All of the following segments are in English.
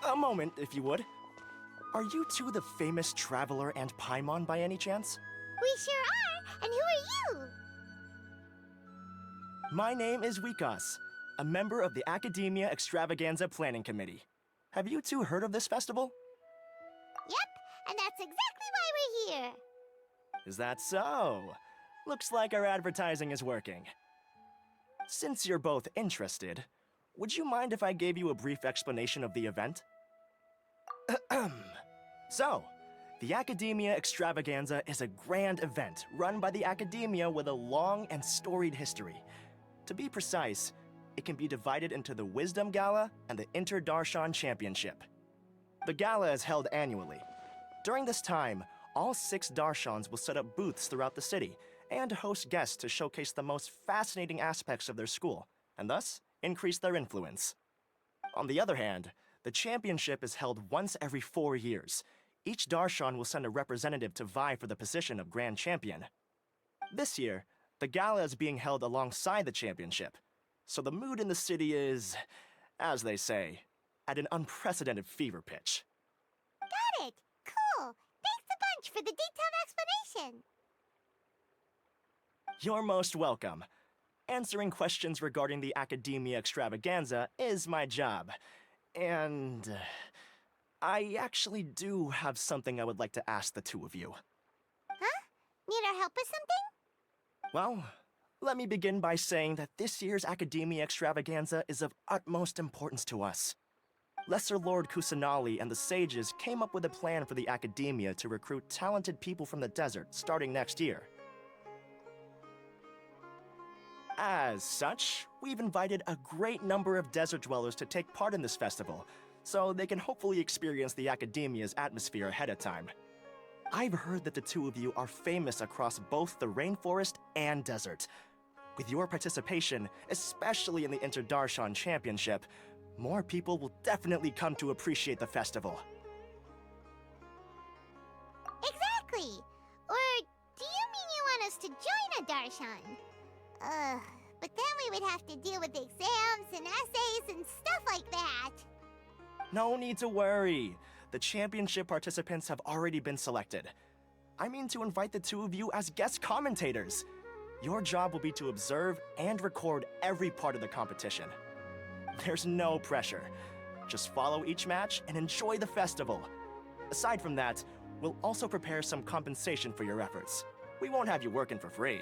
A moment, if you would. Are you two the famous Traveler and Paimon by any chance? We sure are, and who are you? My name is Wikas, a member of the Academia Extravaganza Planning Committee. Have you two heard of this festival? Yep, and that's exactly why we're here. Is that so? Looks like our advertising is working. Since you're both interested, would you mind if I gave you a brief explanation of the event? So, the Academia Extravaganza is a grand event run by the Academia with a long and storied history. To be precise, it can be divided into the Wisdom Gala and the Inter-Darshan Championship. The gala is held annually. During this time, all 6 Darshans will set up booths throughout the city and host guests to showcase the most fascinating aspects of their school, and thus increase their influence. On the other hand, the championship is held once every 4 years. Each Darshan will send a representative to vie for the position of Grand Champion. This year, the gala is being held alongside the championship, so the mood in the city is, as they say, at an unprecedented fever pitch. Got it! Cool! Thanks a bunch for the detailed explanation! You're most welcome. Answering questions regarding the Academia Extravaganza is my job. And I actually do have something I would like to ask the two of you. Huh? Need our help with something? Well, let me begin by saying that this year's Academia Extravaganza is of utmost importance to us. Lesser Lord Kusanali and the sages came up with a plan for the Academia to recruit talented people from the desert starting next year. As such, we've invited a great number of desert dwellers to take part in this festival, so they can hopefully experience the Academia's atmosphere ahead of time. I've heard that the two of you are famous across both the rainforest and desert. With your participation, especially in the Inter-Darshan Championship, more people will definitely come to appreciate the festival. Exactly! Or do you mean you want us to join a Darshan? But then we would have to deal with exams and essays and stuff like that. No need to worry. The championship participants have already been selected. I mean to invite the two of you as guest commentators. Your job will be to observe and record every part of the competition. There's no pressure. Just follow each match and enjoy the festival. Aside from that, we'll also prepare some compensation for your efforts. We won't have you working for free.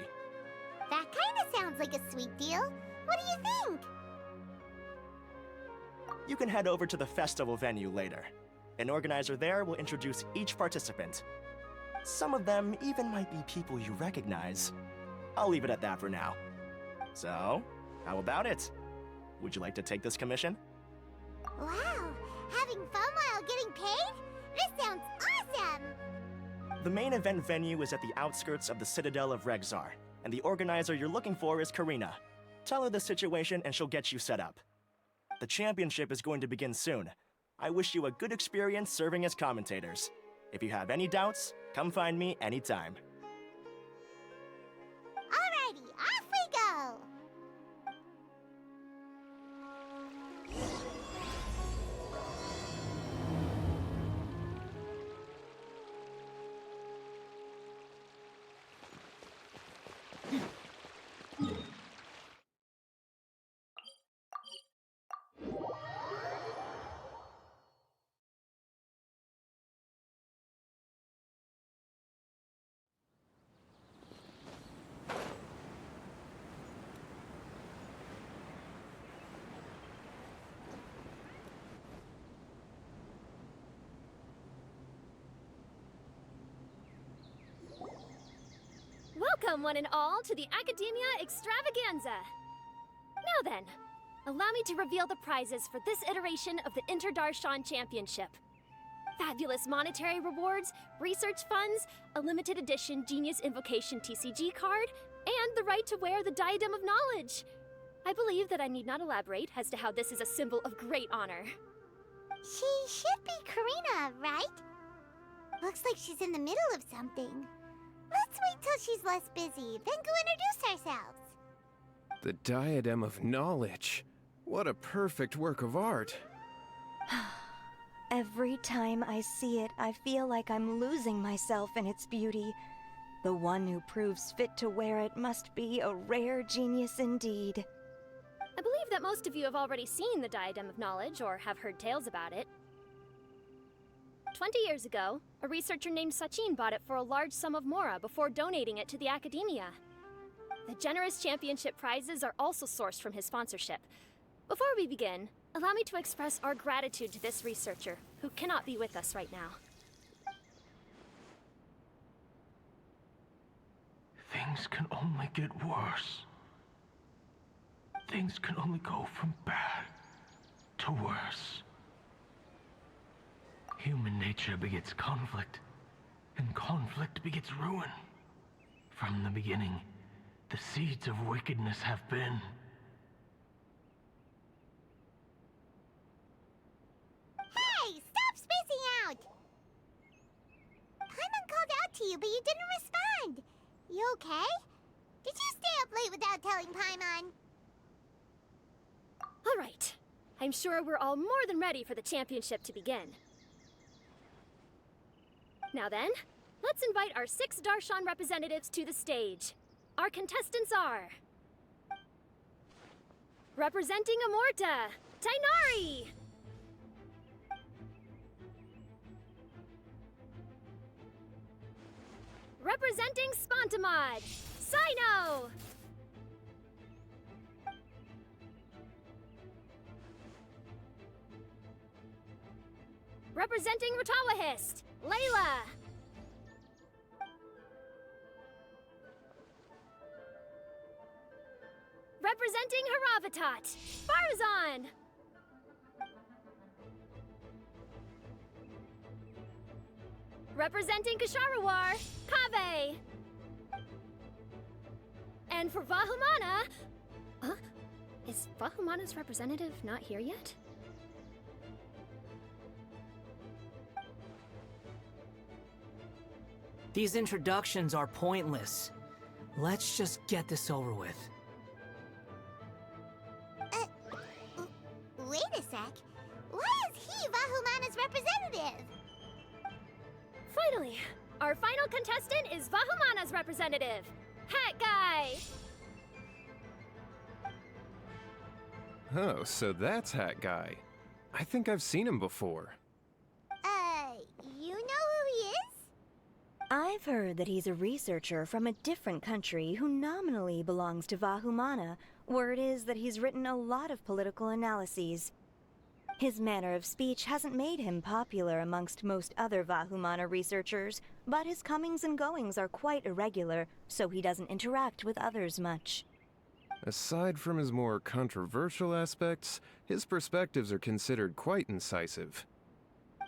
That kinda sounds like a sweet deal. What do you think? You can head over to the festival venue later. An organizer there will introduce each participant. Some of them even might be people you recognize. I'll leave it at that for now. So, how about it? Would you like to take this commission? Wow! Having fun while getting paid? This sounds awesome! The main event venue is at the outskirts of the Citadel of Regzar, and the organizer you're looking for is Karina. Tell her the situation and she'll get you set up. The championship is going to begin soon. I wish you a good experience serving as commentators. If you have any doubts, come find me anytime. Alrighty, off we go! Welcome, one and all, to the Academia Extravaganza! Now then, allow me to reveal the prizes for this iteration of the Inter-Darshan Championship. Fabulous monetary rewards, research funds, a limited edition Genius Invocation TCG card, and the right to wear the Diadem of Knowledge. I believe that I need not elaborate as to how this is a symbol of great honor. She should be Karina, right? Looks like she's in the middle of something. Let's wait till she's less busy, then go introduce ourselves. The Diadem of Knowledge. What a perfect work of art. Every time I see it, I feel like I'm losing myself in its beauty. The one who proves fit to wear it must be a rare genius indeed. I believe that most of you have already seen the Diadem of Knowledge or have heard tales about it. 20 years ago, a researcher named Sachin bought it for a large sum of mora before donating it to the Academia. The generous championship prizes are also sourced from his sponsorship. Before we begin, allow me to express our gratitude to this researcher, who cannot be with us right now. Things can only get worse. Things can only go from bad to worse. Human nature begets conflict, and conflict begets ruin. From the beginning, the seeds of wickedness have been. Hey, stop spacing out! Paimon called out to you, but you didn't respond. You okay? Did you stay up late without telling Paimon? All right. I'm sure we're all more than ready for the championship to begin. Now then, let's invite our 6 Darshan representatives to the stage. Our contestants are... Representing Amorta, Tainari! Representing Spontamod, Sino! Representing Ratawahist, Layla! Representing Haravatat, Farzan! Representing Kasharawar, Kaveh! And for Vahumana... Huh? Is Vahumana's representative not here yet? These introductions are pointless. Let's just get this over with. Wait a sec. Why is he Vahumana's representative? Finally, our final contestant is Vahumana's representative, Hat Guy! Oh, so that's Hat Guy. I think I've seen him before. You know who he is? I've heard that he's a researcher from a different country who nominally belongs to Vahumana. Word is that he's written a lot of political analyses. His manner of speech hasn't made him popular amongst most other Vahumana researchers, but his comings and goings are quite irregular, so he doesn't interact with others much. Aside from his more controversial aspects, his perspectives are considered quite incisive.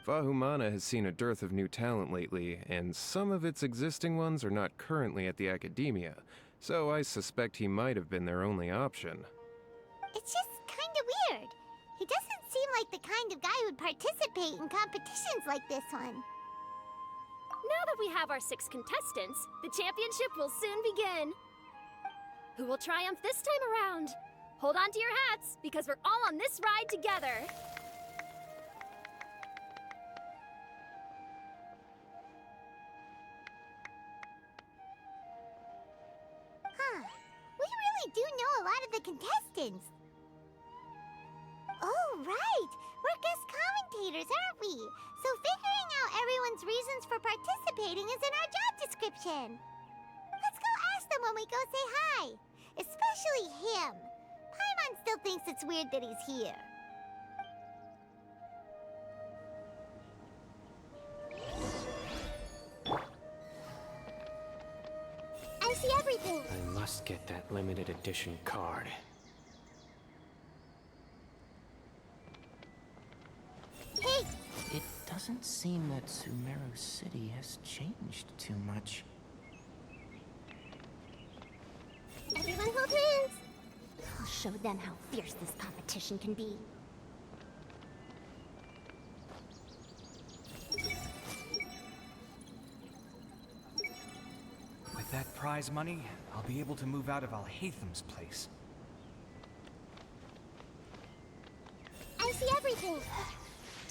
Vahumana has seen a dearth of new talent lately, and some of its existing ones are not currently at the Academia, so I suspect he might have been their only option. It's just kinda weird. He doesn't seem like the kind of guy who'd participate in competitions like this one. Now that we have our 6 contestants, the championship will soon begin. Who will triumph this time around? Hold on to your hats, because we're all on this ride together. Huh. We really do know a lot of the contestants. Oh, right. We're guest commentators, aren't we? So figuring out everyone's reasons for participating is in our job description. Let's go ask them when we go say hi. Especially him. Paimon still thinks it's weird that he's here. I see everything. I must get that limited edition card. Hey, It doesn't seem that Sumeru City has changed too much. everyone hold hands. I'll show them how fierce this competition can be. With that prize money, I'll be able to move out of Alhatham's place. I see everything.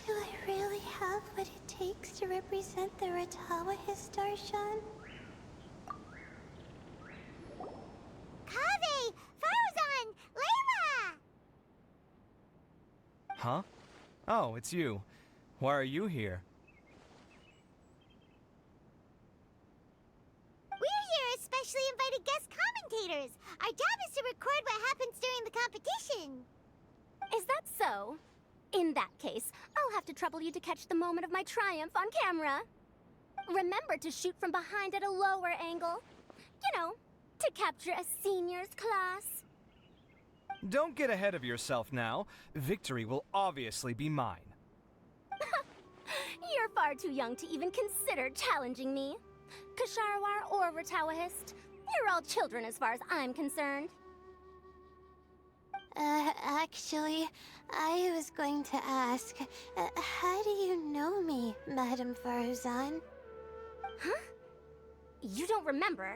Do I really have what it takes to represent the Ratawa Histarshan? Kaveh! Faruzan! Layla! Huh? Oh, it's you. Why are you here? We're here as specially invited guest commentators. Our job is to record what happens during the competition. Is that so? In that case, I'll have to trouble you to catch the moment of my triumph on camera. Remember to shoot from behind at a lower angle. You know, to capture a seniors class. Don't get ahead of yourself now. Victory will obviously be mine. You're far too young to even consider challenging me. Kasharwar or Ratawahist, you're all children as far as I'm concerned. Actually, I was going to ask, how do you know me, Madame Faruzan? Huh? You don't remember?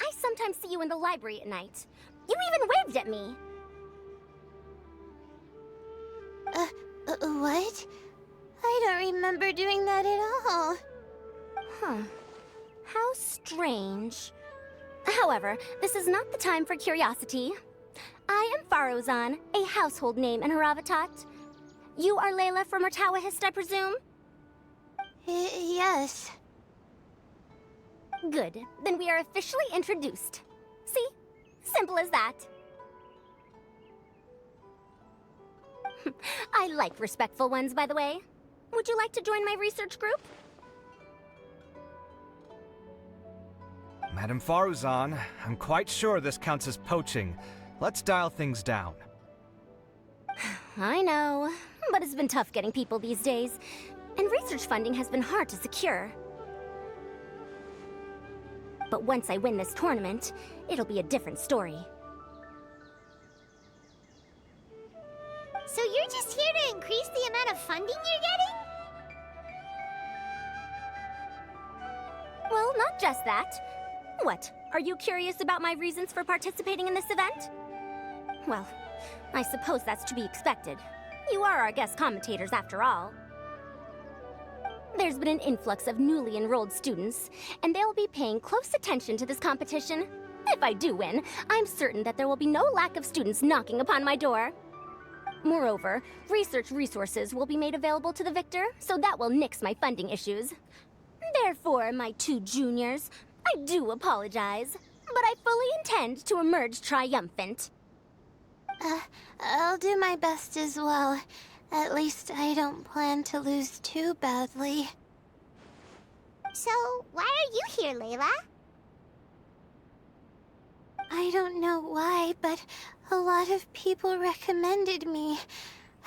I sometimes see you in the library at night. You even waved at me. What? I don't remember doing that at all. Huh. How strange. However, this is not the time for curiosity. I am Faruzan, a household name in Haravatat. You are Layla from Ratawahist, I presume? Yes. Good. Then we are officially introduced. See? Simple as that. I like respectful ones, by the way. Would you like to join my research group? Madame Faruzan, I'm quite sure this counts as poaching. Let's dial things down. I know, but it's been tough getting people these days, and research funding has been hard to secure. But once I win this tournament, it'll be a different story. So you're just here to increase the amount of funding you're getting? Well, not just that. What, are you curious about my reasons for participating in this event? Well, I suppose that's to be expected. You are our guest commentators after all. There's been an influx of newly enrolled students, and they'll be paying close attention to this competition. If I do win, I'm certain that there will be no lack of students knocking upon my door. Moreover, research resources will be made available to the victor, so that will nix my funding issues. Therefore, my two juniors, I do apologize, but I fully intend to emerge triumphant. I'll do my best as well. At least I don't plan to lose too badly. So, why are you here, Layla? I don't know why, but a lot of people recommended me.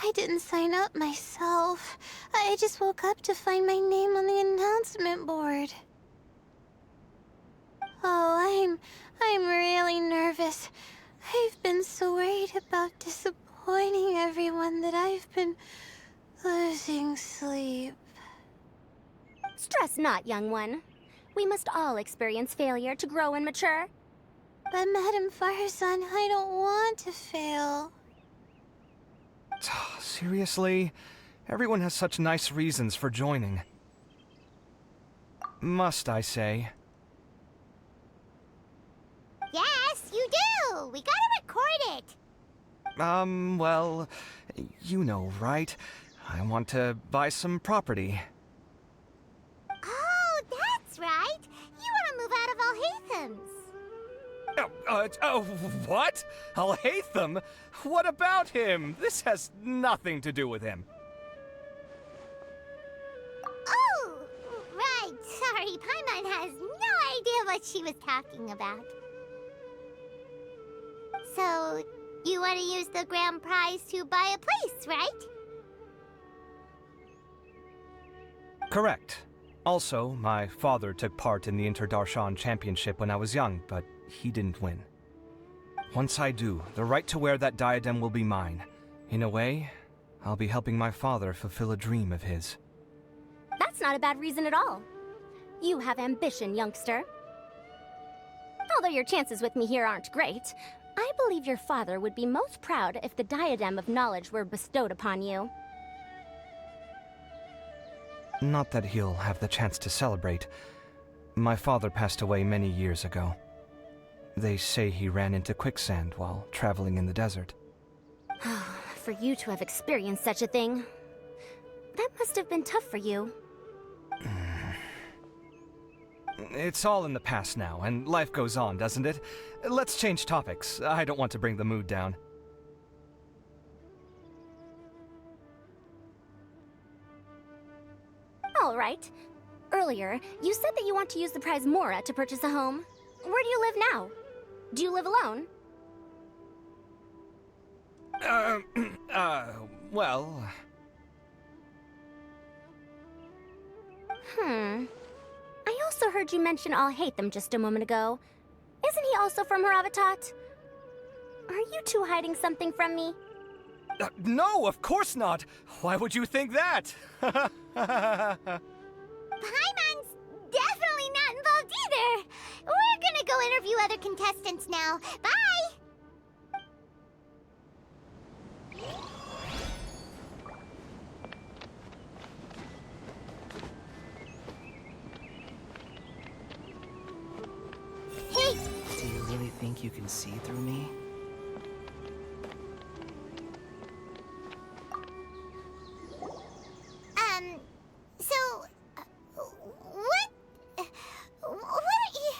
I didn't sign up myself. I just woke up to find my name on the announcement board. Oh, I'm really nervous. I've been so worried about disappointing everyone that I've been losing sleep. Stress not, young one. We must all experience failure to grow and mature. But Madame Faruzan, I don't want to fail. Seriously? Everyone has such nice reasons for joining. Must I say? Yes, you do! We gotta record it! Well, you know, right? I want to buy some property. Oh, that's right! You want to move out of Alhatham's. What? Alhaitham? What about him? This has nothing to do with him. Oh, right. Sorry, Paimon has no idea what she was talking about. So, you want to use the grand prize to buy a place, right? Correct. Also, my father took part in the Inter-Darshan Championship when I was young, but he didn't win. Once I do, the right to wear that diadem will be mine. In a way, I'll be helping my father fulfill a dream of his. That's not a bad reason at all. You have ambition, youngster. Although your chances with me here aren't great, I believe your father would be most proud if the diadem of knowledge were bestowed upon you. Not that he'll have the chance to celebrate. My father passed away many years ago. They say he ran into quicksand while traveling in the desert. For you to have experienced such a thing, that must have been tough for you. It's all in the past now, and life goes on, doesn't it? Let's change topics. I don't want to bring the mood down. All right. Earlier, you said that you want to use the prize Mora to purchase a home. Where do you live now? Do you live alone? Well... I also heard you mention I'll hate them just a moment ago. Isn't he also from Haravatat? Are you two hiding something from me? No, of course not! Why would you think that? Paimon's definitely not involved either. We're gonna go interview other contestants now. Bye! Hey! Do you really think you can see through me? What are you...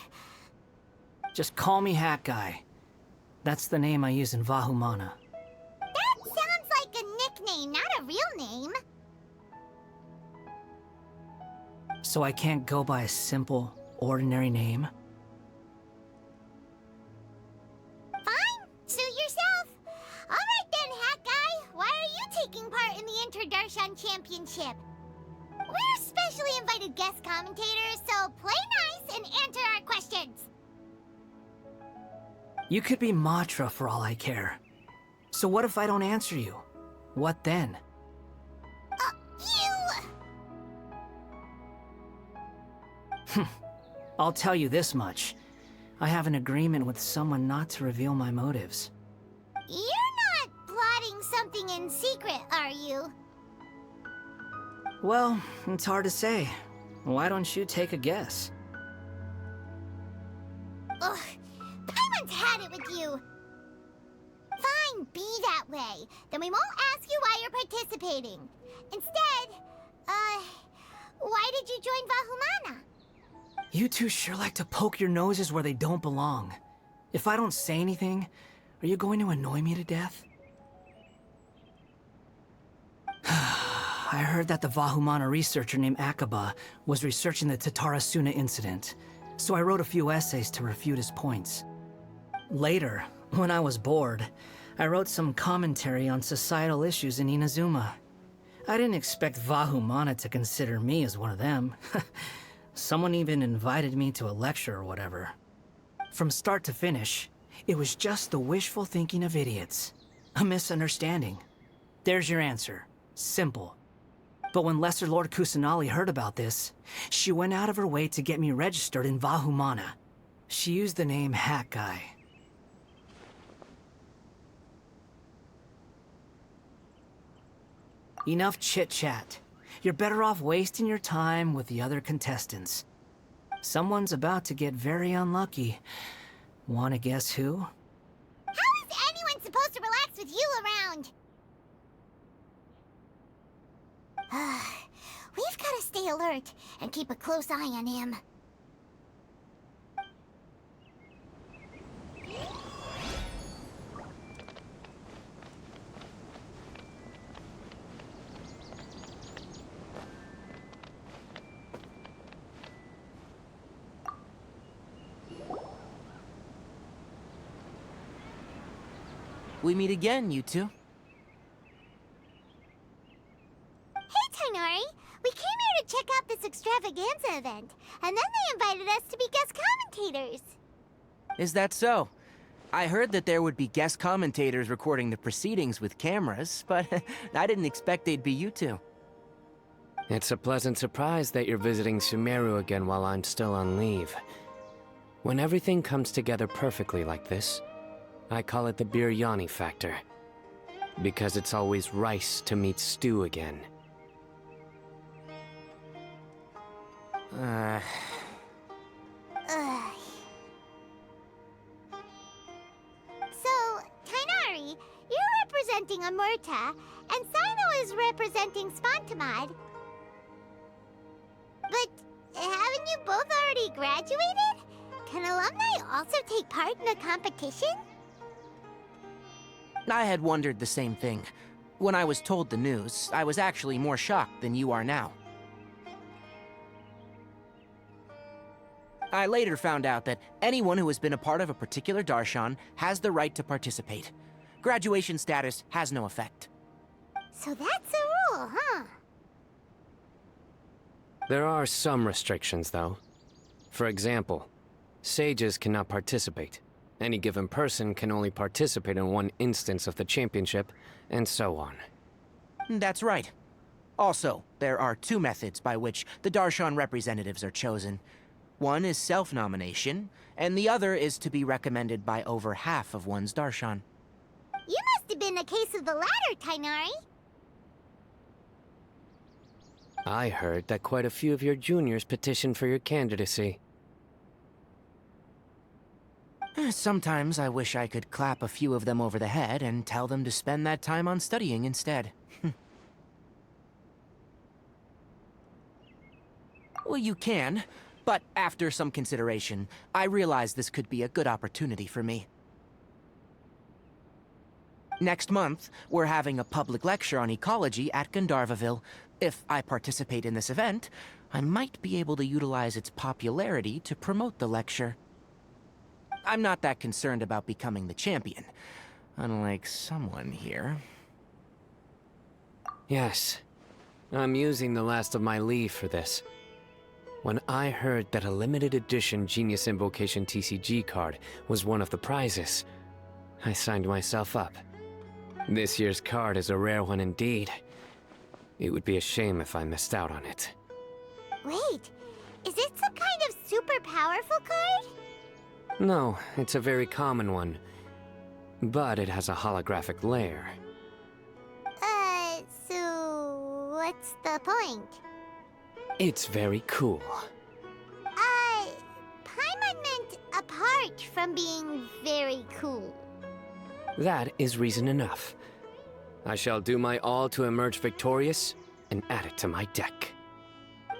Just call me Hat Guy. That's the name I use in Vahumana. That sounds like a nickname, not a real name. So I can't go by a simple, ordinary name? Fine, suit yourself. Alright then, Hat Guy. Why are you taking part in the Interdarshan Championship? We're specially invited guest commentators, so play nice and answer our questions. You could be Matra for all I care. So what if I don't answer you? What then? I'll tell you this much. I have an agreement with someone not to reveal my motives. You're not plotting something in secret, are you? Well, it's hard to say. Why don't you take a guess? Ugh, Paimon's had it with you. Fine, be that way. Then we won't ask you why you're participating. Instead, why did you join Vahumana? You two sure like to poke your noses where they don't belong. If I don't say anything, are you going to annoy me to death? I heard that the Vahumana researcher named Akaba was researching the Tatarasuna incident, so I wrote a few essays to refute his points. Later, when I was bored, I wrote some commentary on societal issues in Inazuma. I didn't expect Vahumana to consider me as one of them. Someone even invited me to a lecture or whatever. From start to finish, it was just the wishful thinking of idiots. A misunderstanding. There's your answer. Simple. But when Lesser Lord Kusanali heard about this, she went out of her way to get me registered in Vahumana. She used the name Hat Guy. Enough chit-chat. You're better off wasting your time with the other contestants. Someone's about to get very unlucky. Wanna guess who? How is anyone supposed to relax with you around? We've got to stay alert and keep a close eye on him. We meet again, you two. Hey, Tainari! We came here to check out this extravaganza event, and then they invited us to be guest commentators. Is that so? I heard that there would be guest commentators recording the proceedings with cameras, but I didn't expect they'd be you two. It's a pleasant surprise that you're visiting Sumeru again while I'm still on leave. When everything comes together perfectly like this, I call it the biryani factor. Because it's always rice to meet stew again. Ugh. So, Tainari, you're representing Amurta, and Sino is representing Spantamad. But haven't you both already graduated? Can alumni also take part in a competition? I had wondered the same thing. When I was told the news, I was actually more shocked than you are now. I later found out that anyone who has been a part of a particular darshan has the right to participate. Graduation status has no effect. So that's a rule, huh? There are some restrictions, though. For example, sages cannot participate. Any given person can only participate in one instance of the championship, and so on. That's right. Also, there are two methods by which the darshan representatives are chosen. One is self-nomination, and the other is to be recommended by over half of one's darshan. You must have been a case of the latter, Tainari. I heard that quite a few of your juniors petitioned for your candidacy. Sometimes I wish I could clap a few of them over the head and tell them to spend that time on studying instead. Well, you can, but after some consideration, I realized this could be a good opportunity for me. Next month, we're having a public lecture on ecology at Gandharvaville. If I participate in this event, I might be able to utilize its popularity to promote the lecture. I'm not that concerned about becoming the champion, unlike someone here. Yes, I'm using the last of my leave for this. When I heard that a limited edition Genius Invocation TCG card was one of the prizes, I signed myself up. This year's card is a rare one indeed. It would be a shame if I missed out on it. Wait, is it some kind of super powerful card? No, it's a very common one. But it has a holographic layer. So what's the point? It's very cool. Paimon meant apart from being very cool. That is reason enough. I shall do my all to emerge victorious and add it to my deck.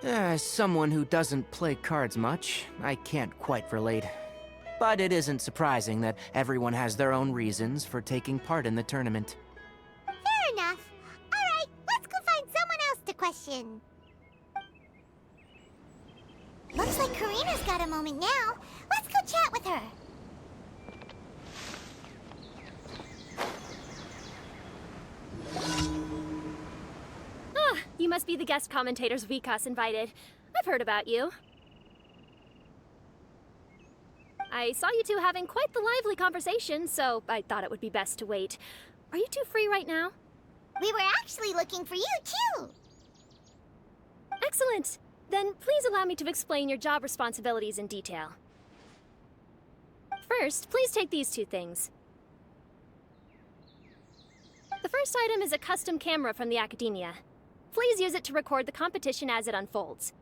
As someone who doesn't play cards much, I can't quite relate. But it isn't surprising that everyone has their own reasons for taking part in the tournament. Fair enough. Alright, let's go find someone else to question. Looks like Karina's got a moment now. Let's go chat with her. Ah, you must be the guest commentators Vikas invited. I've heard about you. I saw you two having quite the lively conversation, so I thought it would be best to wait. Are you two free right now? We were actually looking for you, too. Excellent! Then please allow me to explain your job responsibilities in detail. First, please take these two things. The first item is a custom camera from the Academia. Please use it to record the competition as it unfolds.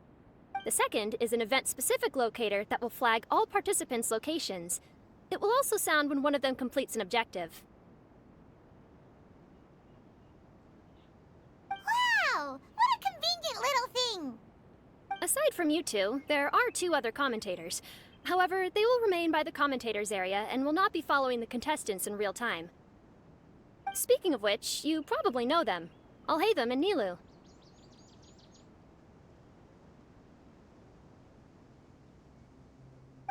The second is an event-specific locator that will flag all participants' locations. It will also sound when one of them completes an objective. Wow! What a convenient little thing! Aside from you two, there are two other commentators. However, they will remain by the commentators area and will not be following the contestants in real time. Speaking of which, you probably know them. Alhaitham and Nilu.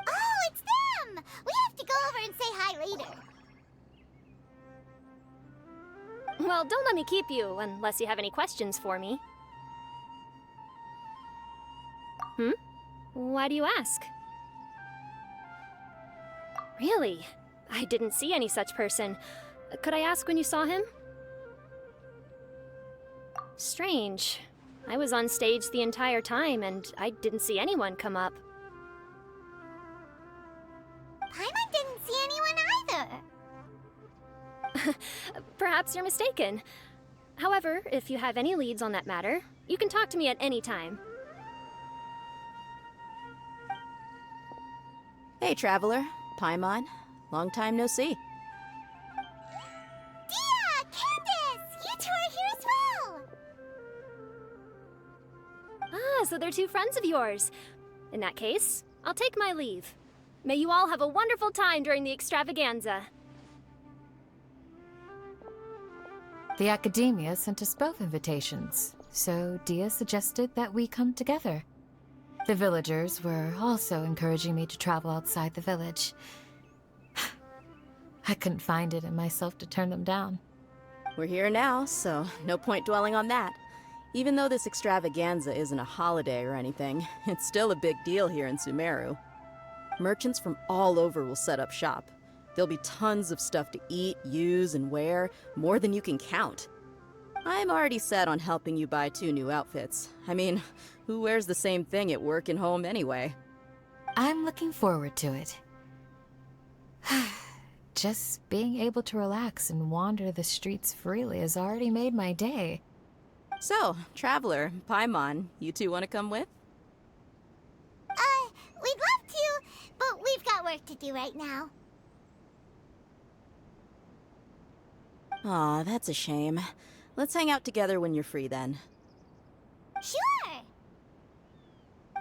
Oh, it's them! We have to go over and say hi later. Well, don't let me keep you, unless you have any questions for me. Why do you ask? Really? I didn't see any such person. Could I ask when you saw him? Strange. I was on stage the entire time, and I didn't see anyone come up. Paimon didn't see anyone either. Perhaps you're mistaken. However, if you have any leads on that matter, you can talk to me at any time. Hey, Traveler. Paimon. Long time no see. Dia! Candace! You two are here as well! Ah, so they're two friends of yours. In that case, I'll take my leave. May you all have a wonderful time during the extravaganza. The Academia sent us both invitations, so Dia suggested that we come together. The villagers were also encouraging me to travel outside the village. I couldn't find it in myself to turn them down. We're here now, so no point dwelling on that. Even though this extravaganza isn't a holiday or anything, it's still a big deal here in Sumeru. Merchants from all over will set up shop. There'll be tons of stuff to eat, use, and wear, more than you can count. I'm already set on helping you buy 2 new outfits. I mean, who wears the same thing at work and home anyway? I'm looking forward to it. Just being able to relax and wander the streets freely has already made my day. So, Traveler, Paimon, you two want to come with? We'd love to, but we've got work to do right now. Aw, that's a shame. Let's hang out together when you're free then. Sure!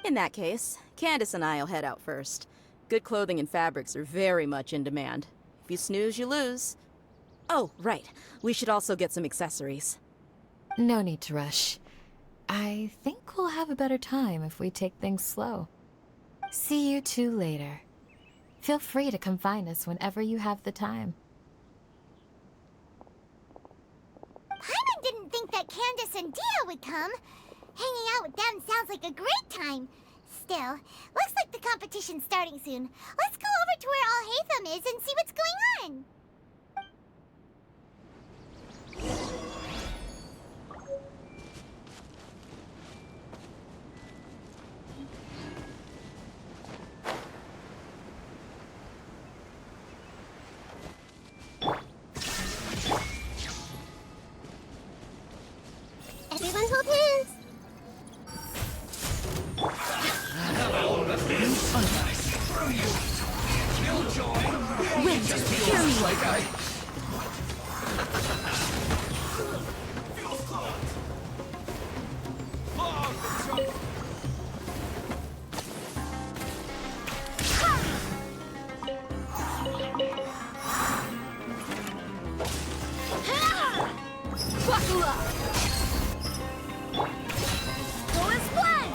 In that case, Candace and I'll head out first. Good clothing and fabrics are very much in demand. If you snooze, you lose. Oh, right. We should also get some accessories. No need to rush. I think we'll have a better time if we take things slow. See you two later. Feel free to come find us whenever you have the time. Paimon didn't think that Candace and Dia would come. Hanging out with them sounds like a great time. Still, looks like the competition's starting soon. Let's go over to where Alhaitham is and see what's going on. Everyone hold hands. Buckle up. Go and splash.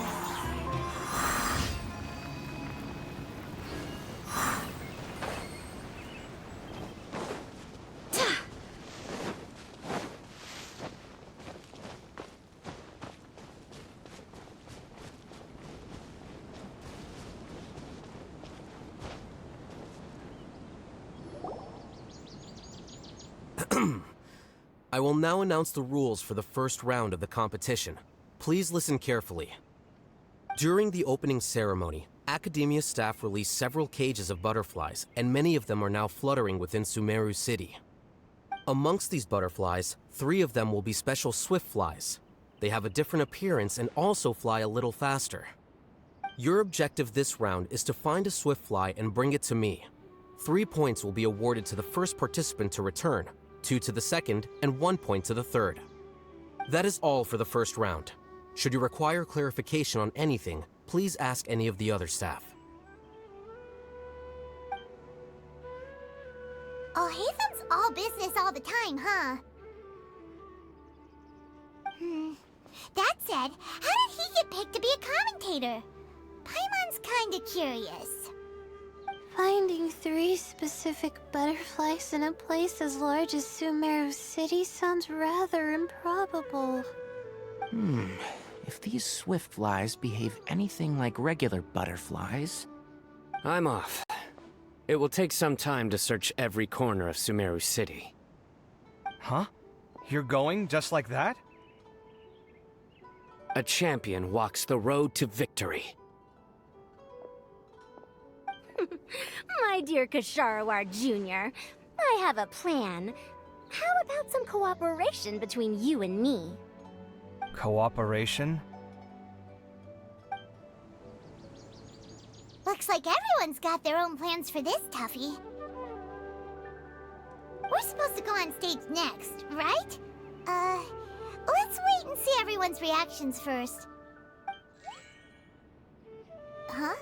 I will now announce the rules for the first round of the competition. Please listen carefully. During the opening ceremony, Academia staff released several cages of butterflies, and many of them are now fluttering within Sumeru City. Amongst these butterflies, 3 of them will be special swift flies. They have a different appearance and also fly a little faster. Your objective this round is to find a swift fly and bring it to me. 3 points will be awarded to the first participant to return, 2 to the second, and 1 point to the third. That is all for the first round. Should you require clarification on anything, please ask any of the other staff. Alhaitham's all business all the time, huh? That said, how did he get picked to be a commentator? Paimon's kinda curious. Finding 3 specific butterflies in a place as large as Sumeru City sounds rather improbable. If these swift flies behave anything like regular butterflies... I'm off. It will take some time to search every corner of Sumeru City. Huh? You're going just like that? A champion walks the road to victory. My dear Kasharawar Jr., I have a plan. How about some cooperation between you and me? Cooperation? Look, Looks like everyone's got their own plans for this toughie. We're supposed to go on stage next, right? Let's wait and see everyone's reactions first. Huh?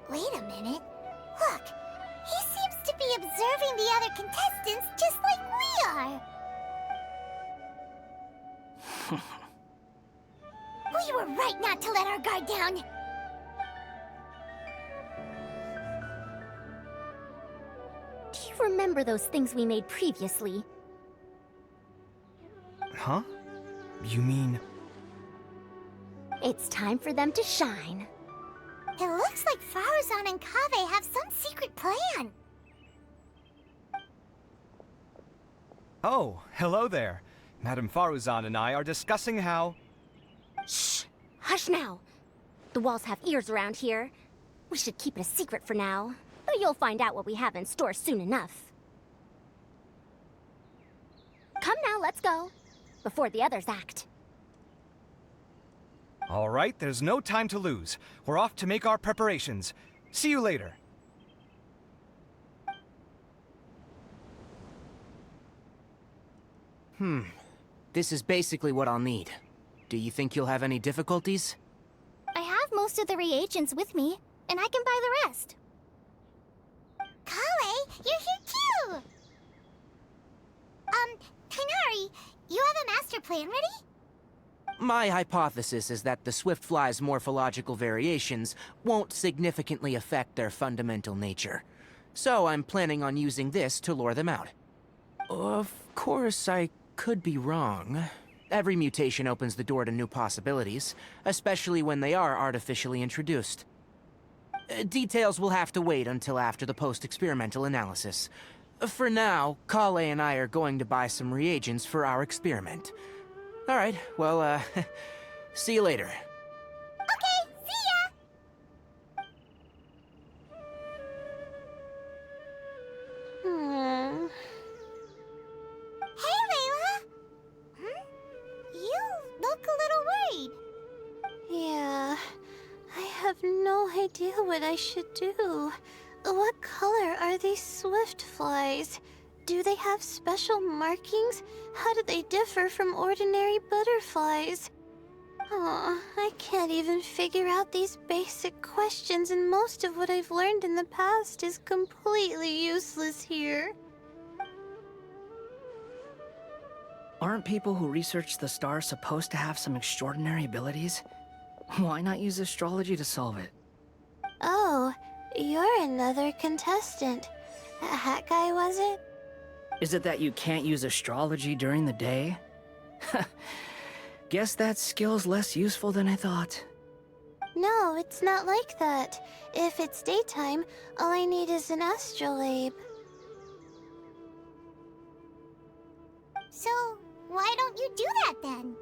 Wait a minute. Look, he seems to be observing the other contestants just like we are. We were right not to let our guard down. Do you remember those things we made previously? Huh? You mean... It's time for them to shine. It looks like Faruzan and Kaveh have some secret plan. Oh, hello there. Madame Faruzan and I are discussing how... Shh! Hush now! The walls have ears around here. We should keep it a secret for now. But you'll find out what we have in store soon enough. Come now, let's go. Before the others act. All right, there's no time to lose. We're off to make our preparations. See you later. This is basically what I'll need. Do you think you'll have any difficulties? I have most of the reagents with me, and I can buy the rest. Kale, you're here too! Kainari, you have a master plan ready? My hypothesis is that the Swiftfly's morphological variations won't significantly affect their fundamental nature. So I'm planning on using this to lure them out. Of course, I could be wrong. Every mutation opens the door to new possibilities, especially when they are artificially introduced. Details will have to wait until after the post-experimental analysis. For now, Kale and I are going to buy some reagents for our experiment. Alright, well, see you later. Okay, see ya! Hey, Layla! You look a little worried. Yeah, I have no idea what I should do. What color are these swift flies? Do they have special markings? How do they differ from ordinary butterflies? Oh, I can't even figure out these basic questions, and most of what I've learned in the past is completely useless here. Aren't people who research the stars supposed to have some extraordinary abilities? Why not use astrology to solve it? Oh, you're another contestant. Hat guy, was it? Is it that you can't use astrology during the day? Guess that skill's less useful than I thought. No, it's not like that. If it's daytime, all I need is an astrolabe. So, why don't you do that then?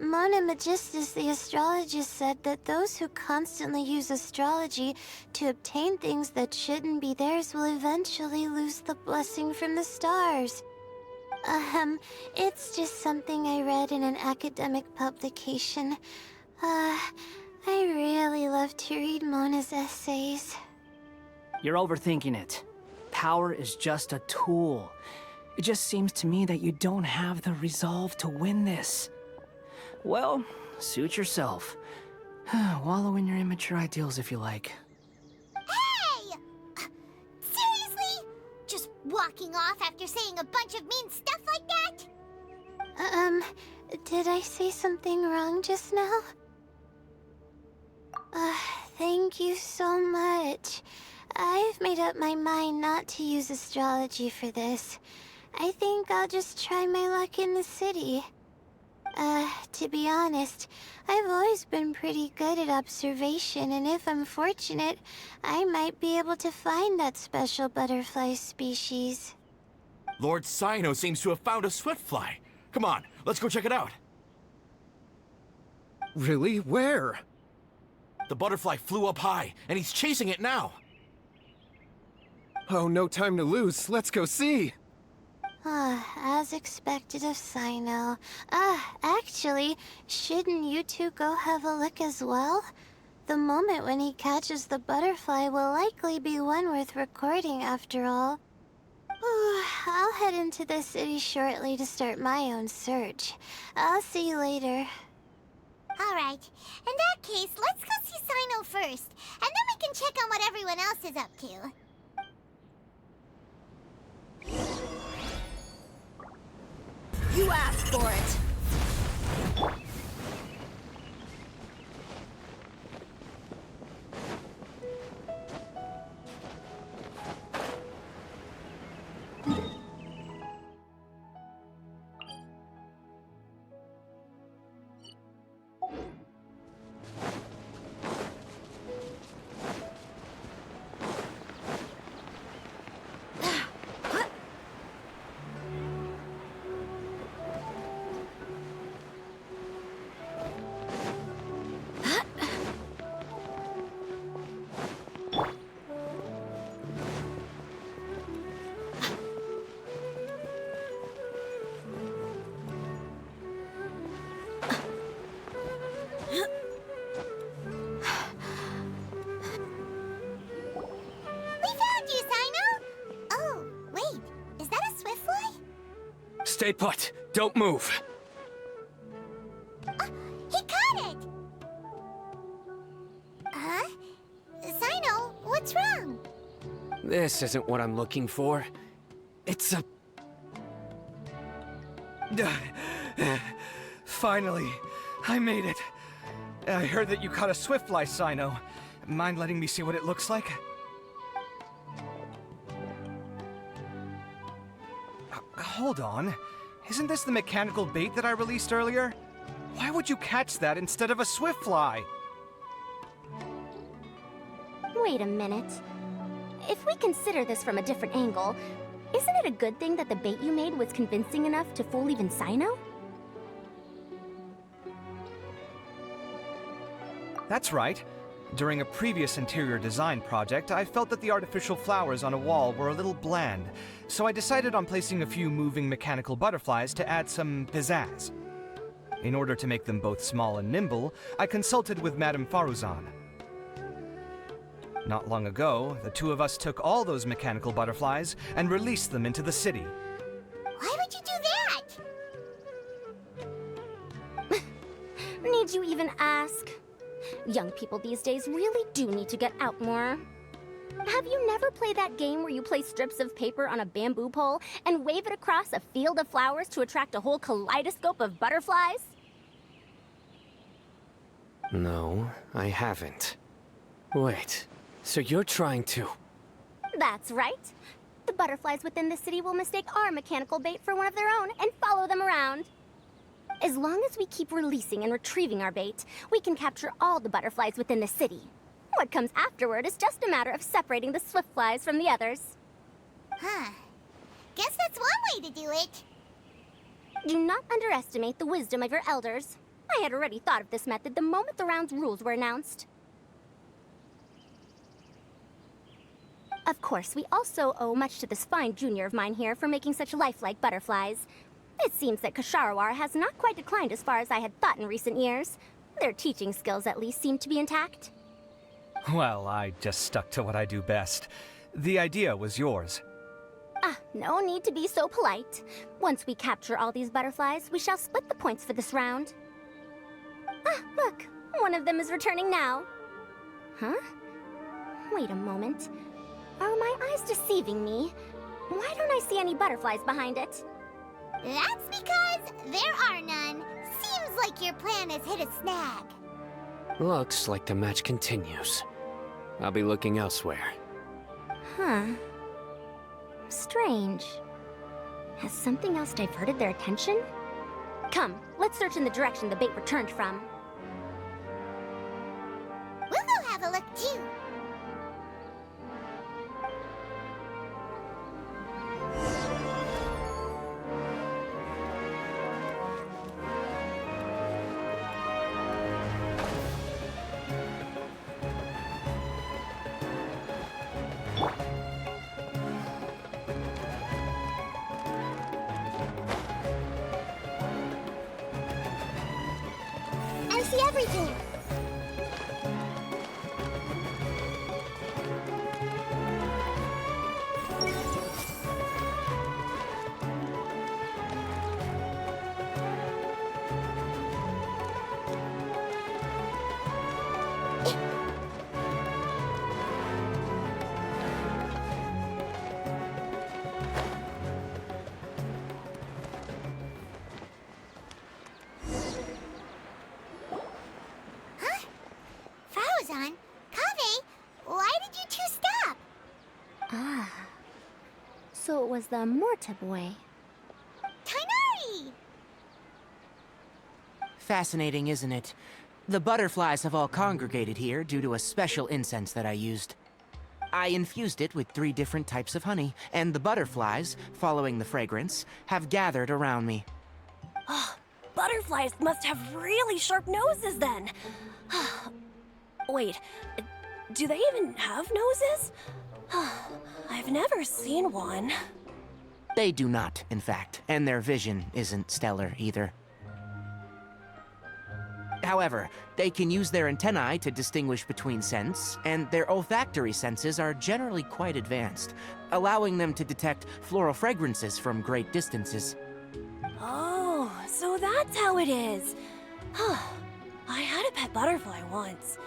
Mona Magistus, the astrologist, said that those who constantly use astrology to obtain things that shouldn't be theirs will eventually lose the blessing from the stars. It's just something I read in an academic publication. I really love to read Mona's essays. You're overthinking it. Power is just a tool. It just seems to me that you don't have the resolve to win this. Well, suit yourself. Wallow in your immature ideals if you like. Hey! Seriously? Just walking off after saying a bunch of mean stuff like that? Did I say something wrong just now? Thank you so much. I've made up my mind not to use astrology for this. I think I'll just try my luck in the city. To be honest, I've always been pretty good at observation, and if I'm fortunate, I might be able to find that special butterfly species. Lord Cyno seems to have found a swiftfly. Come on, let's go check it out. Really? Where? The butterfly flew up high, and he's chasing it now. Oh, no time to lose. Let's go see. As expected of Cyno. Actually, shouldn't you two go have a look as well? the moment when he catches the butterfly will likely be one worth recording after all. I'll head into the city shortly to start my own search. I'll see you later. Alright, in that case, let's go see Sino first, and then we can check on what everyone else is up to. You asked for it! Stay put. Don't move. He caught it! Huh? Sino, what's wrong? This isn't what I'm looking for. It's a... Finally, I made it. I heard that you caught a swiftfly, Sino. Mind letting me see what it looks like? Hold on. Isn't this the mechanical bait that I released earlier? Why would you catch that instead of a swiftfly? Wait a minute. If we consider this from a different angle, isn't it a good thing that the bait you made was convincing enough to fool even Sino? That's right. During a previous interior design project, I felt that the artificial flowers on a wall were a little bland, so I decided on placing a few moving mechanical butterflies to add some pizzazz. In order to make them both small and nimble, I consulted with Madame Faruzan. Not long ago, the two of us took all those mechanical butterflies and released them into the city. Why would you do that? Need you even ask? Young people these days really do need to get out more. Have you never played that game where you place strips of paper on a bamboo pole and wave it across a field of flowers to attract a whole kaleidoscope of butterflies? No, I haven't. Wait, so you're trying to... That's right. The butterflies within the city will mistake our mechanical bait for one of their own and follow them around. As long as we keep releasing and retrieving our bait, we can capture all the butterflies within the city. What comes afterward is just a matter of separating the swiftflies from the others. Huh. Guess that's one way to do it. Do not underestimate the wisdom of your elders. I had already thought of this method the moment the round's rules were announced. Of course, we also owe much to this fine junior of mine here for making such lifelike butterflies. It seems that Kasharawar has not quite declined as far as I had thought in recent years. Their teaching skills at least seem to be intact. Well, I just stuck to what I do best. The idea was yours. No need to be so polite. Once we capture all these butterflies, we shall split the points for this round. Look, one of them is returning now. Huh? Wait a moment. Are my eyes deceiving me? Why don't I see any butterflies behind it? That's because there are none. Seems like your plan has hit a snag. Looks like the match continues. I'll be looking elsewhere. Huh. Strange. Has something else diverted their attention? Come, let's search in the direction the bait returned from. We'll go have a look too. I see everything. was the Morta boy. Tainari! Fascinating, isn't it? The butterflies have all congregated here due to a special incense that I used. I infused it with 3 different types of honey, and the butterflies, following the fragrance, have gathered around me. Oh, butterflies must have really sharp noses then. Wait, do they even have noses? I've never seen one. They do not, in fact, and their vision isn't stellar either. However, they can use their antennae to distinguish between scents, and their olfactory senses are generally quite advanced, allowing them to detect floral fragrances from great distances. Oh, so that's how it is. I had a pet butterfly once.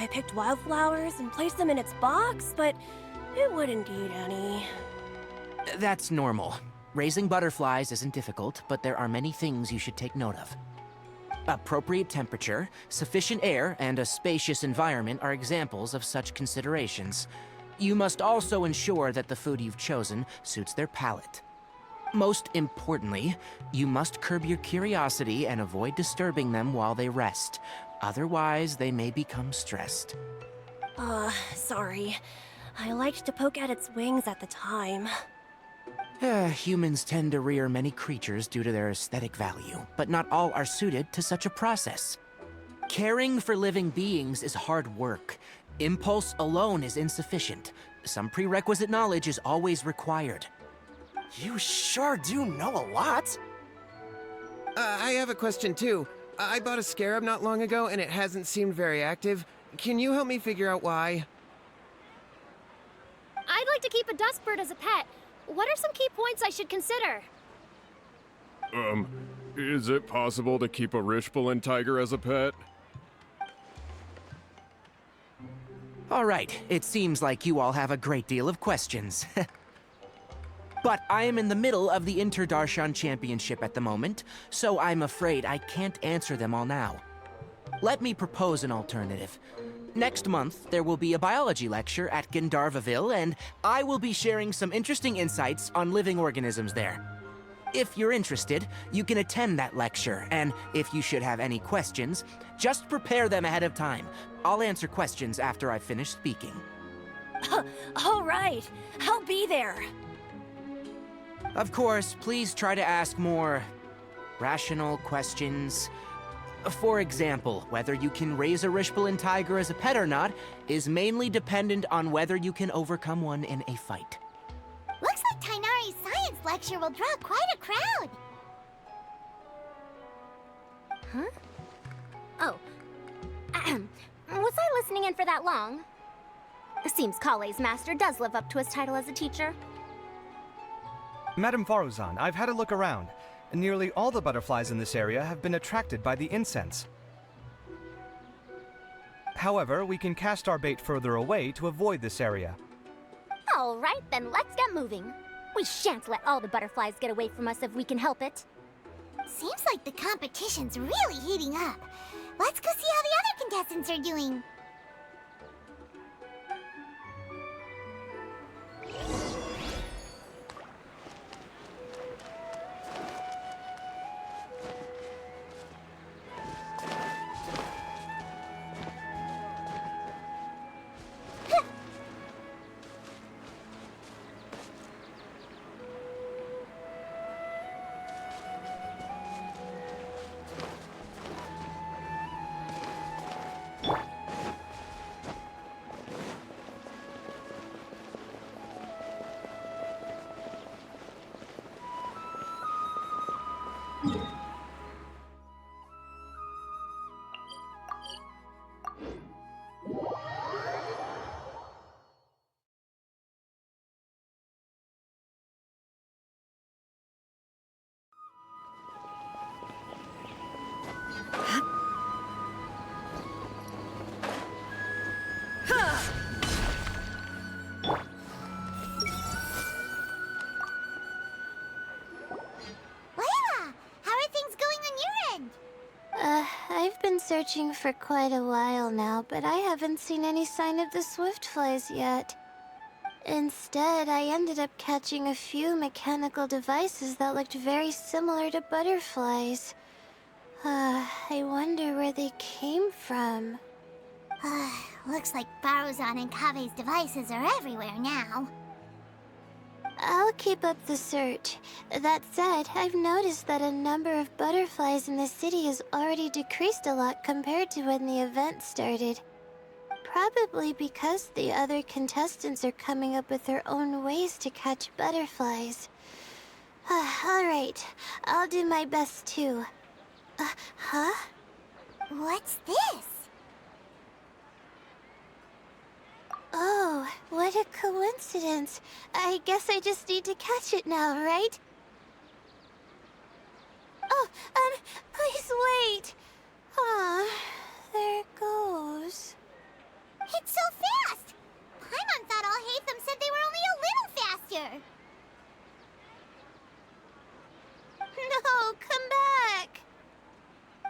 I picked wildflowers and placed them in its box, but it wouldn't eat any. That's normal. Raising butterflies isn't difficult, but there are many things you should take note of. Appropriate temperature, sufficient air, and a spacious environment are examples of such considerations. You must also ensure that the food you've chosen suits their palate. Most importantly, you must curb your curiosity and avoid disturbing them while they rest. Otherwise, they may become stressed. Sorry. I liked to poke at its wings at the time. Humans tend to rear many creatures due to their aesthetic value, but not all are suited to such a process. Caring for living beings is hard work. Impulse alone is insufficient. Some prerequisite knowledge is always required. You sure do know a lot. I have a question too. I bought a scarab not long ago and it hasn't seemed very active. Can you help me figure out why? I'd like to keep a dustbird as a pet. What are some key points I should consider? Is it possible to keep a Rishbalin tiger as a pet? All right, it seems like you all have a great deal of questions. But I am in the middle of the Inter-Darshan Championship at the moment, so I'm afraid I can't answer them all now. Let me propose an alternative. Next month, there will be a biology lecture at Gandharvaville, and I will be sharing some interesting insights on living organisms there. If you're interested, you can attend that lecture, and if you should have any questions, just prepare them ahead of time. I'll answer questions after I've finished speaking. All right, I'll be there. Of course, please try to ask more rational questions. For example, whether you can raise a Rishbalin tiger as a pet or not is mainly dependent on whether you can overcome one in a fight. Looks like Tainari's science lecture will draw quite a crowd. Huh? Oh. Was I listening in for that long? Seems Kale's master does live up to his title as a teacher. Madame Faruzan, I've had a look around. Nearly all the butterflies in this area have been attracted by the incense. However, we can cast our bait further away to avoid this area. All right, then let's get moving. We shan't let all the butterflies get away from us if we can help it. Seems like the competition's really heating up. Let's go see how the other contestants are doing. I've been searching for quite a while now, but I haven't seen any sign of the Swiftflies yet. Instead, I ended up catching a few mechanical devices that looked very similar to butterflies. I wonder where they came from. Looks like Baruzan and Kave's devices are everywhere now. I'll keep up the search. That said, I've noticed that a number of butterflies in the city has already decreased a lot compared to when the event started. Probably because the other contestants are coming up with their own ways to catch butterflies. Alright, I'll do my best too. Huh? What's this? Oh, what a coincidence. I guess I just need to catch it now, right? Oh, please wait. Aw, there it goes. It's so fast! Paimon thought all Hatham said they were only a little faster. No, come back!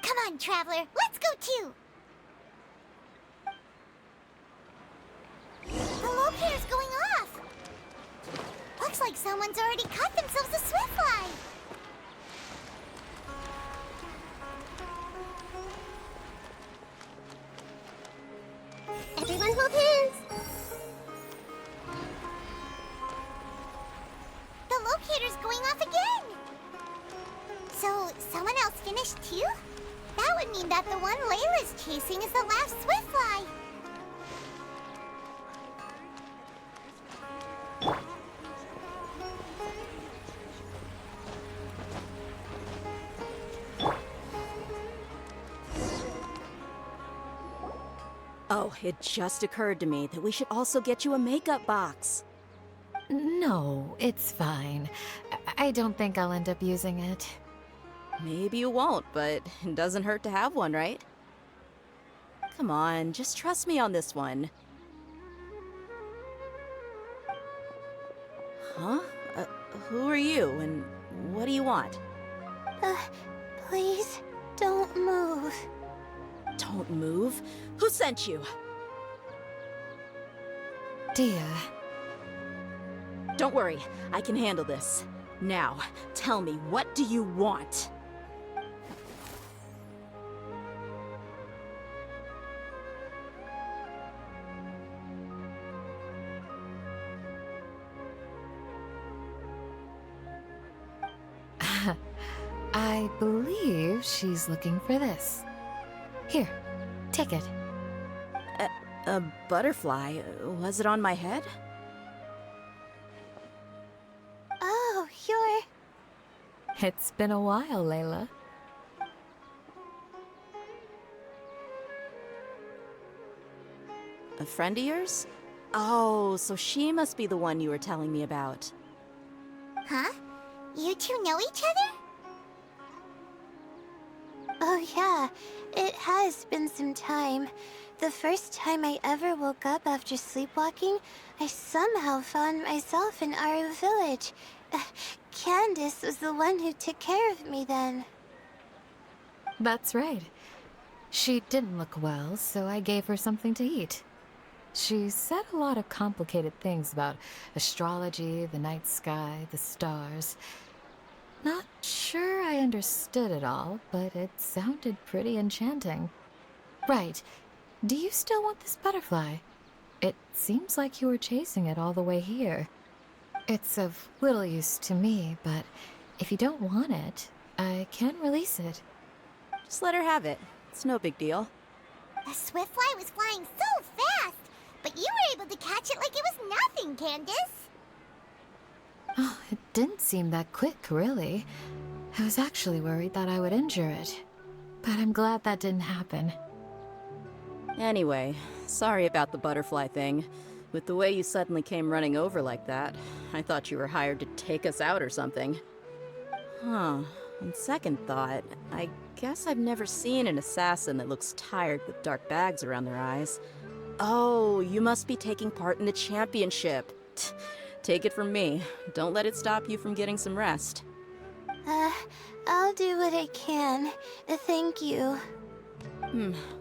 Come on, Traveler, let's go too! The locator's going off! Looks like someone's already caught themselves a swiftfly! Everyone hold hands! The locator's going off again! So, someone else finished too? That would mean that the one Layla's chasing is the last swiftfly! Oh, it just occurred to me that we should also get you a makeup box. No, it's fine. I don't think I'll end up using it. Maybe you won't, but it doesn't hurt to have one, right? Come on, just trust me on this one. Huh? Who are you, and what do you want? Please, don't move. Don't move? Who sent you? Dia. Don't worry, I can handle this. Now, tell me, what do you want? I believe she's looking for this. Here, take it. A butterfly? Was it on my head? Oh, you're... It's been a while, Layla. A friend of yours? Oh, so she must be the one you were telling me about. Huh? You two know each other? Oh yeah, it has been some time. The first time I ever woke up after sleepwalking, I somehow found myself in Aru village. Candace was the one who took care of me then. That's right. She didn't look well, so I gave her something to eat. She said a lot of complicated things about astrology, the night sky, the stars. Not sure I understood it all, but it sounded pretty enchanting. Right. Do you still want this butterfly? It seems like you were chasing it all the way here. It's of little use to me, but if you don't want it, I can release it. Just let her have it. It's no big deal. The swiftfly was flying so fast, but you were able to catch it like it was nothing, Candace. Oh, it didn't seem that quick, really. I was actually worried that I would injure it. But I'm glad that didn't happen. Anyway, sorry about the butterfly thing. With the way you suddenly came running over like that, I thought you were hired to take us out or something. Huh. On second thought, I guess I've never seen an assassin that looks tired with dark bags around their eyes. Oh, you must be taking part in the championship. Take it from me. Don't let it stop you from getting some rest. I'll do what I can. Thank you.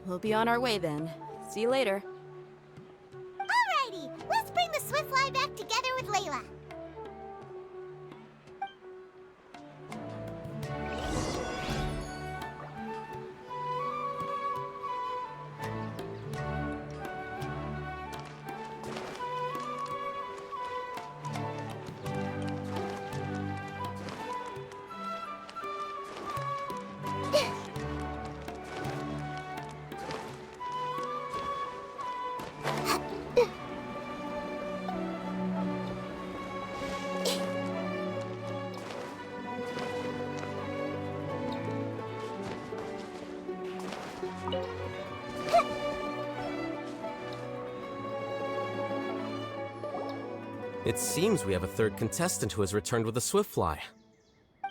We'll be on our way then. See you later. Alrighty, let's bring the swiftfly back together It seems we have a third contestant who has returned with a Swiftfly.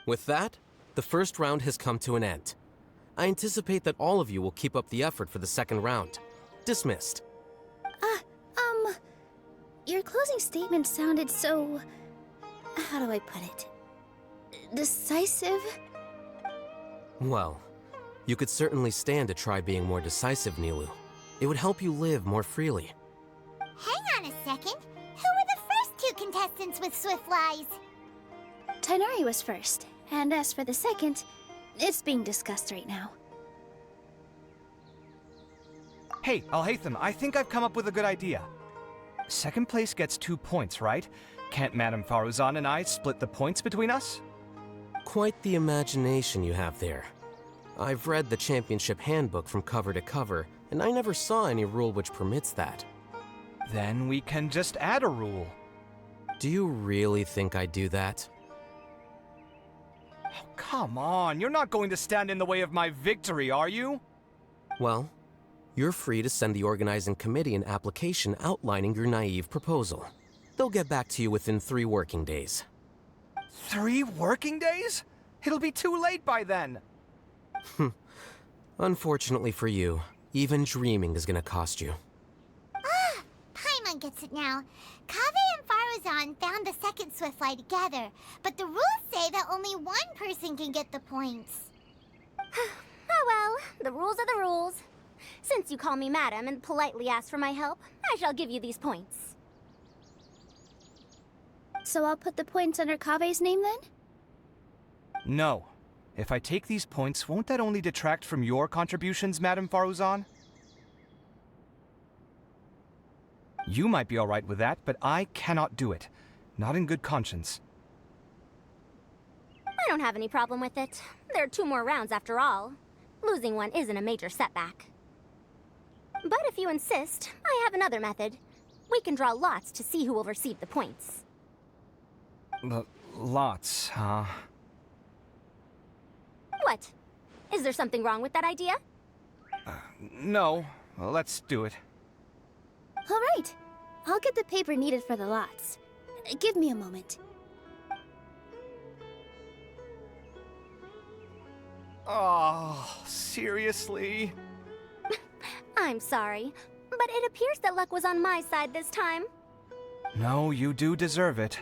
With that, the first round has come to an end. I anticipate that all of you will keep up the effort for the second round. Dismissed. Your closing statement sounded so... how do I put it? Decisive? Well, you could certainly stand to try being more decisive, Nilu. It would help you live more freely. Hang on a second. Who were the first two contestants with Swiftflies? Tighnari was first, and as for the second, it's being discussed right now. Hey, Alhaitham, I think I've come up with a good idea. Second place gets 2 points, right? Can't Madame Faruzan and I split the points between us? Quite the imagination you have there. I've read the championship handbook from cover to cover, and I never saw any rule which permits that. Then we can just add a rule. Do you really think I'd do that? Oh, come on, you're not going to stand in the way of my victory, are you? Well, you're free to send the organizing committee an application outlining your naive proposal. They'll get back to you within 3 working days. 3 working days? It'll be too late by then. Unfortunately for you, even dreaming is gonna cost you. Paimon gets it now. Kaveh and Faruzan found the second Swiftfly together, but the rules say that only one person can get the points. Oh well, the rules are the rules. Since you call me madam and politely ask for my help, I shall give you these points. So I'll put the points under Kaveh's name then? No. If I take these points, won't that only detract from your contributions, Madame Faruzan? You might be alright with that, but I cannot do it. Not in good conscience. I don't have any problem with it. There are 2 more rounds after all. Losing one isn't a major setback. But if you insist, I have another method. We can draw lots to see who will receive the points. Lots, huh? What? Is there something wrong with that idea? No. Well, let's do it. All right. I'll get the paper needed for the lots. Give me a moment. Oh, seriously? I'm sorry, but it appears that luck was on my side this time. No, you do deserve it.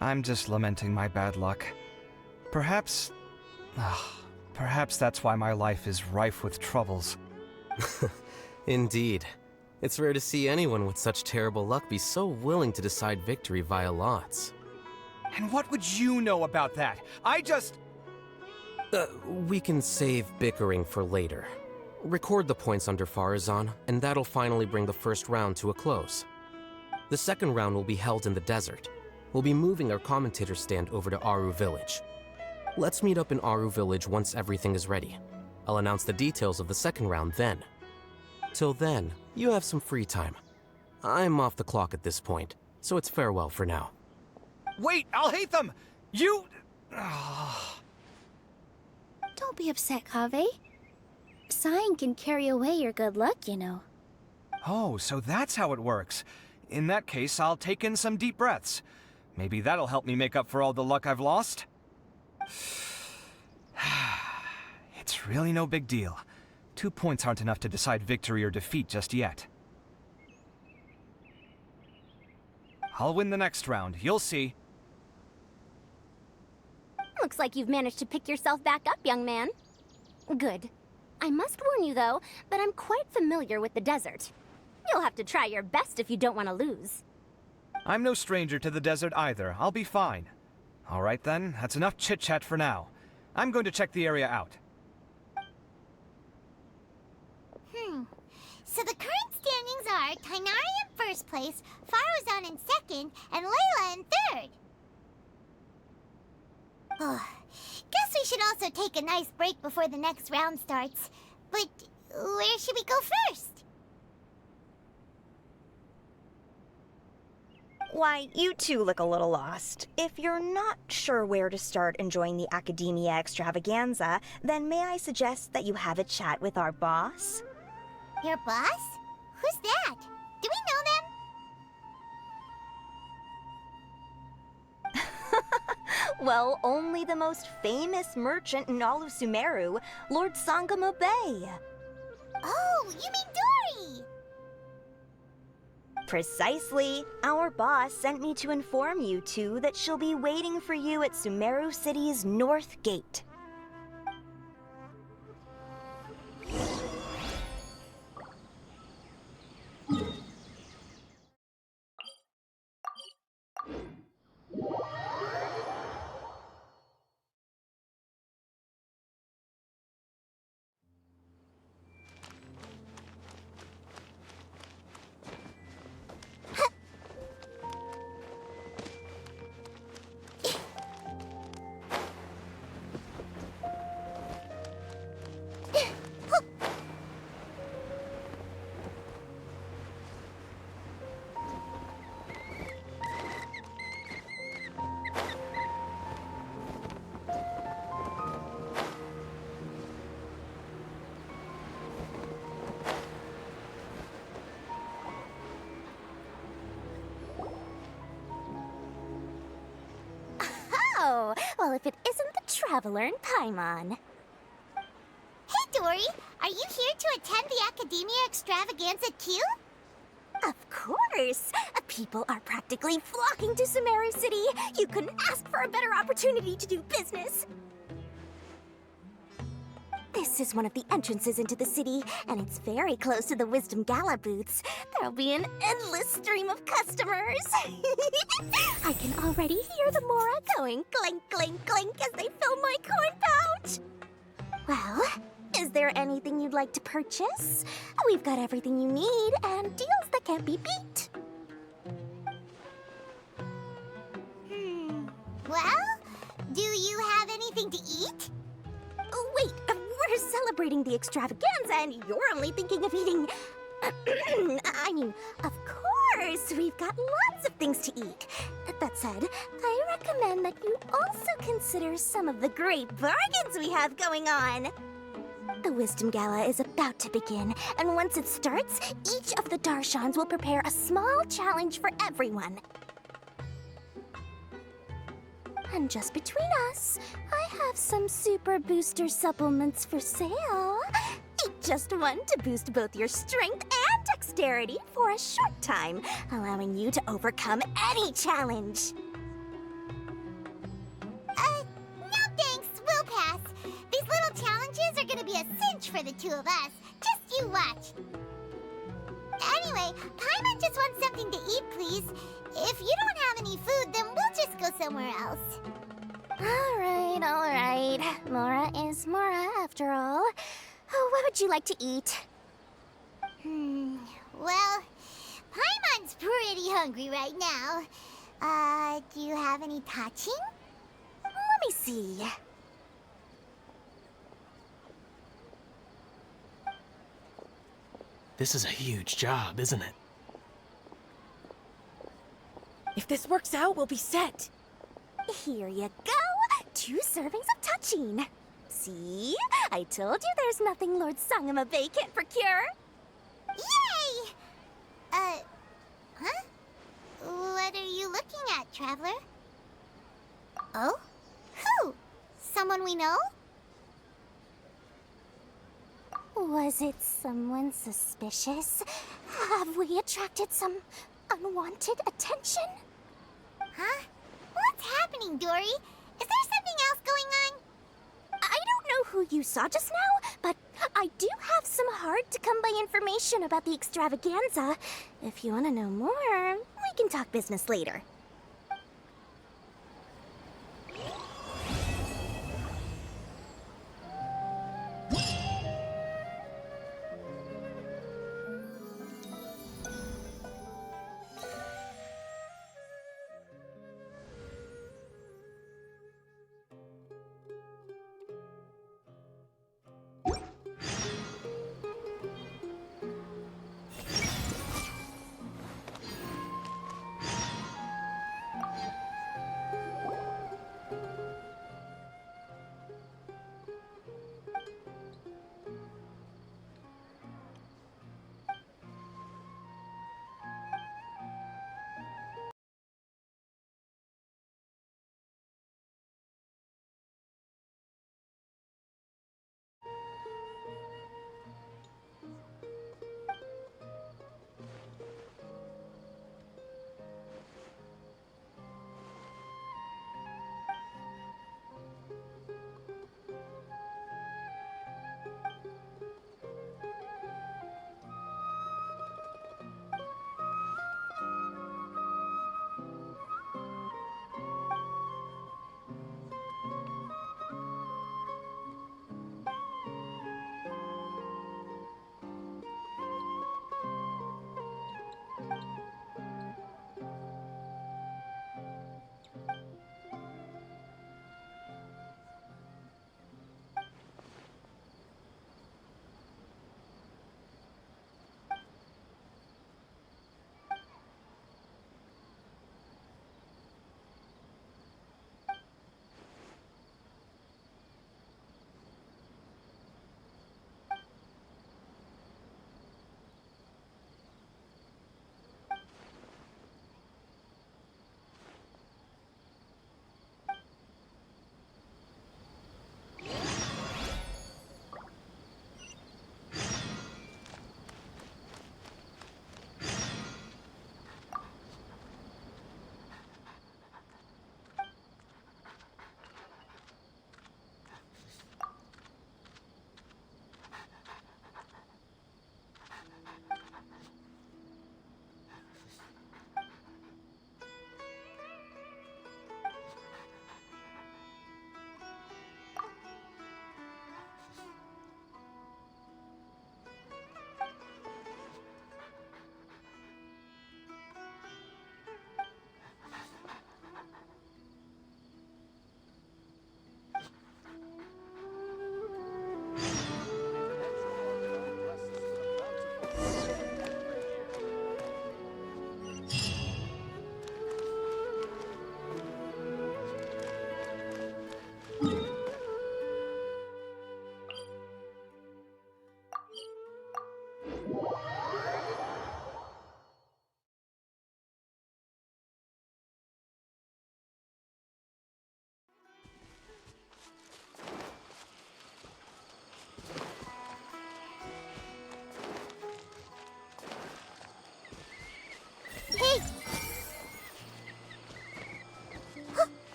I'm just lamenting my bad luck. Perhaps that's why my life is rife with troubles. Indeed. It's rare to see anyone with such terrible luck be so willing to decide victory via lots. And what would you know about that? I just... We can save bickering for later. Record the points under Faruzan, and that'll finally bring the first round to a close. The second round will be held in the desert. We'll be moving our commentator stand over to Aru Village. Let's meet up in Aru Village once everything is ready. I'll announce the details of the second round then. Till then, you have some free time. I'm off the clock at this point, so it's farewell for now. Wait, Alhaitham! You... Don't be upset, Kaveh. Sighing can carry away your good luck, you know. Oh, so that's how it works. In that case, I'll take in some deep breaths. Maybe that'll help me make up for all the luck I've lost. It's really no big deal. 2 points aren't enough to decide victory or defeat just yet. I'll win the next round, you'll see. Looks like you've managed to pick yourself back up, young man. Good. I must warn you, though, that I'm quite familiar with the desert. You'll have to try your best if you don't want to lose. I'm no stranger to the desert either. I'll be fine. All right then, that's enough chit-chat for now. I'm going to check the area out. So the current standings are Tighnari in first place, Faruzan in second, and Layla in third. Guess we should also take a nice break before the next round starts. But where should we go first? Why, you two look a little lost. If you're not sure where to start enjoying the Academia extravaganza, then may I suggest that you have a chat with our boss? Your boss? Who's that? Do we know them? Well, only the most famous merchant in all of Sumeru, Lord Sangamo Bay. Oh, you mean Dory! Precisely. Our boss sent me to inform you two that she'll be waiting for you at Sumeru City's North Gate. Oh, well, if it isn't the Traveler in Paimon. Hey, Dory! Are you here to attend the Academia Extravaganza too? Of course! People are practically flocking to Sumeru City. You couldn't ask for a better opportunity to do business. This is one of the entrances into the city, and it's very close to the Wisdom Gala booths. There'll be an endless stream of customers. I can already hear the Mora going clink, clink, clink as they fill my coin pouch. Well, is there anything you'd like to purchase? We've got everything you need and deals that can't be beat. Well, do you have anything to eat? Oh, wait, we're celebrating the extravaganza and you're only thinking of eating... I mean, of course, we've got lots of things to eat. That said, I recommend that you also consider some of the great bargains we have going on. The Wisdom Gala is about to begin, and once it starts, each of the Darshans will prepare a small challenge for everyone. And just between us, I have some super booster supplements for sale. Eat just one to boost both your strength and dexterity for a short time, allowing you to overcome any challenge. No thanks, we'll pass. These little challenges are gonna be a cinch for the two of us. Just you watch. Anyway, Paimon just wants something to eat, please. If you don't have any food, then we'll just go somewhere else. All right. Mora is Mora, after all. Oh, what would you like to eat? Well, Paimon's pretty hungry right now. Do you have any touching? Let me see. This is a huge job, isn't it? If this works out, we'll be set. Here you go. 2 servings of touching. See? I told you there's nothing Lord Sangamo Bay can't procure. Yay! Huh? What are you looking at, Traveler? Oh? Who? Someone we know? Was it someone suspicious? Have we attracted some unwanted attention? Huh? What's happening, Dory? Is there something else going on? I don't know who you saw just now, but I do have some hard-to-come-by information about the extravaganza. If you want to know more, we can talk business later.